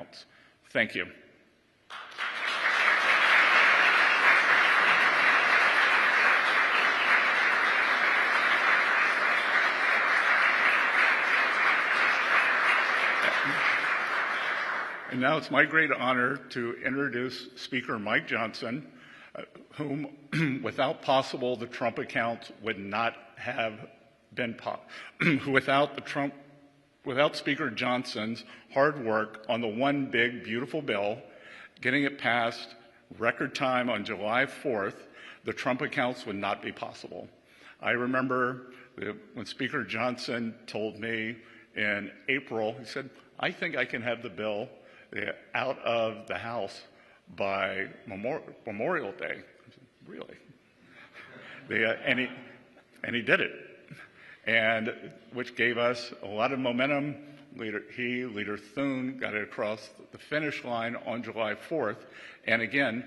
accounts. Thank you. And now it's my great honor to introduce Speaker Mike Johnson, whom, without possible, the Trump accounts would not have been without Speaker Johnson's hard work on the one big, beautiful bill, getting it passed record time on July 4th, the Trump accounts would not be possible. I remember when Speaker Johnson told me in April, he said, I think I can have the bill out of the House by Memorial Day. I said, really? And he did it, and which gave us a lot of momentum. Leader Thune got it across the finish line on July 4th. And again,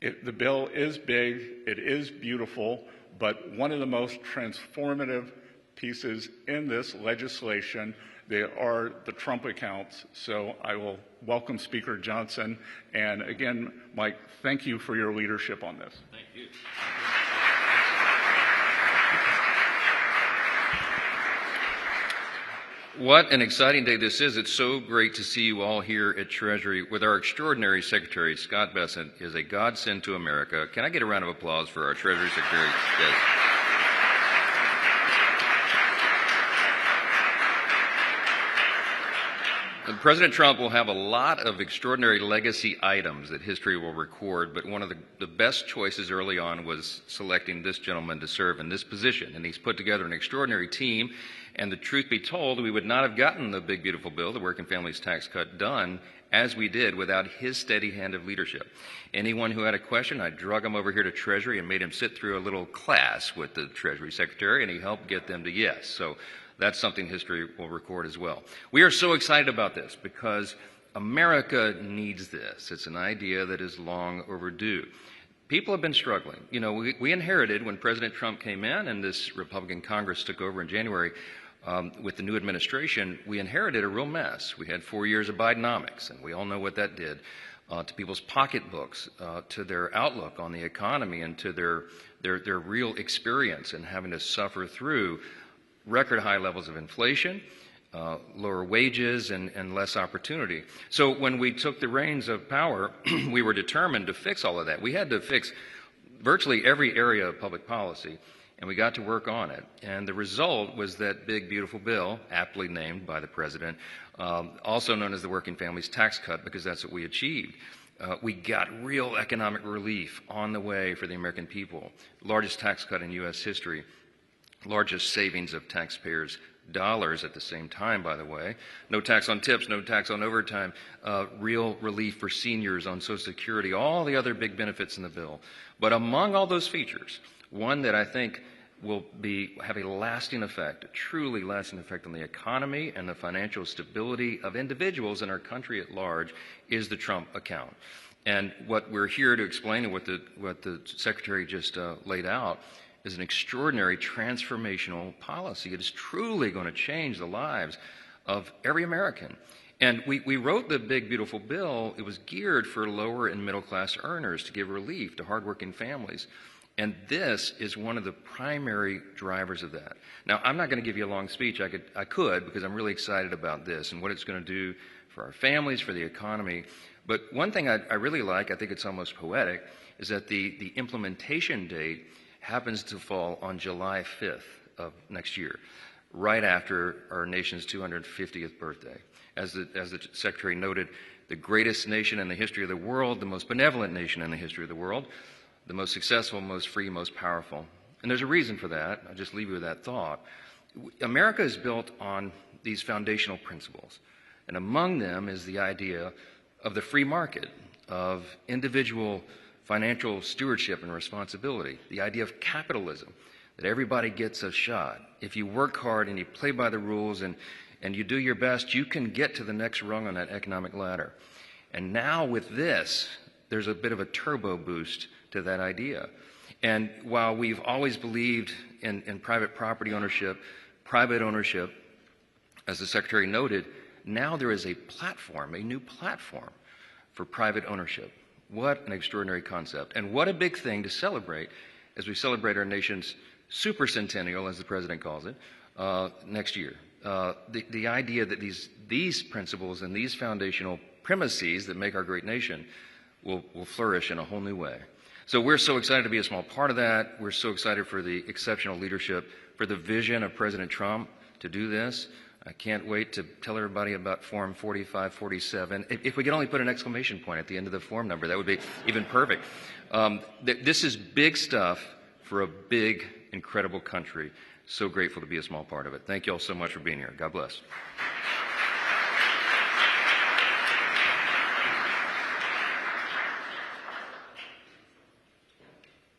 the bill is big, it is beautiful, but one of the most transformative pieces in this legislation, they are the Trump accounts. So I will welcome Speaker Johnson. And again, Mike, thank you for your leadership on this. Thank you. What an exciting day this is. It's so great to see you all here at Treasury with our extraordinary Secretary, Scott Bessent, is a godsend to America. Can I get a round of applause for our Treasury Secretary? Yes. President Trump will have a lot of extraordinary legacy items that history will record, but one of the best choices early on was selecting this gentleman to serve in this position. And he's put together an extraordinary team, and the truth be told, we would not have gotten the big, beautiful bill, the Working Families Tax Cut, done as we did without his steady hand of leadership. Anyone who had a question, I drug him over here to Treasury and made him sit through a little class with the Treasury Secretary, and he helped get them to yes. So that's something history will record as well. We are so excited about this because America needs this. It's an idea that is long overdue. People have been struggling. You know, we inherited when President Trump came in and this Republican Congress took over in January with the new administration, we inherited a real mess. We had 4 years of Bidenomics, and we all know what that did to people's pocketbooks, to their outlook on the economy, and to their real experience in having to suffer through record high levels of inflation, lower wages, and less opportunity. So when we took the reins of power, we were determined to fix all of that. We had to fix virtually every area of public policy, and we got to work on it. And the result was that big, beautiful bill, aptly named by the president, also known as the Working Families Tax Cut, because that's what we achieved. We got real economic relief on the way for the American people. Largest tax cut in U.S. history. Largest savings of taxpayers' dollars at the same time, by the way. No tax on tips, no tax on overtime, real relief for seniors on Social Security, all the other big benefits in the bill. But among all those features, one that I think will have a lasting effect, a truly lasting effect on the economy and the financial stability of individuals in our country at large, is the Trump account. And what we're here to explain, and what the Secretary just laid out, is an extraordinary transformational policy. It is truly going to change the lives of every American. And we wrote the big, beautiful bill. It was geared for lower and middle class earners to give relief to hardworking families. And this is one of the primary drivers of that. Now, I'm not going to give you a long speech. I could, because I'm really excited about this and what it's going to do for our families, for the economy. But one thing I really like, I think it's almost poetic, is that the implementation date happens to fall on July 5th of next year, right after our nation's 250th birthday. As the Secretary noted, the greatest nation in the history of the world, the most benevolent nation in the history of the world, the most successful, most free, most powerful. And there's a reason for that. I'll just leave you with that thought. America is built on these foundational principles. And among them is the idea of the free market, of individual financial stewardship and responsibility, the idea of capitalism, that everybody gets a shot. If you work hard and you play by the rules and you do your best, you can get to the next rung on that economic ladder. And now with this, there's a bit of a turbo boost to that idea. And while we've always believed in private property ownership, private ownership, as the Secretary noted, Now there is a platform, a new platform for private ownership. What an extraordinary concept. And what a big thing to celebrate as we celebrate our nation's supercentennial, as the president calls it, next year. The idea that these principles and these foundational premises that make our great nation will flourish in a whole new way. So we're so excited to be a small part of that. We're so excited for the exceptional leadership, for the vision of President Trump to do this. I can't wait to tell everybody about Form 4547. If we could only put an exclamation point at the end of the form number, that would be even perfect. This is big stuff for a big, incredible country. So grateful to be a small part of it. Thank you all so much for being here. God bless.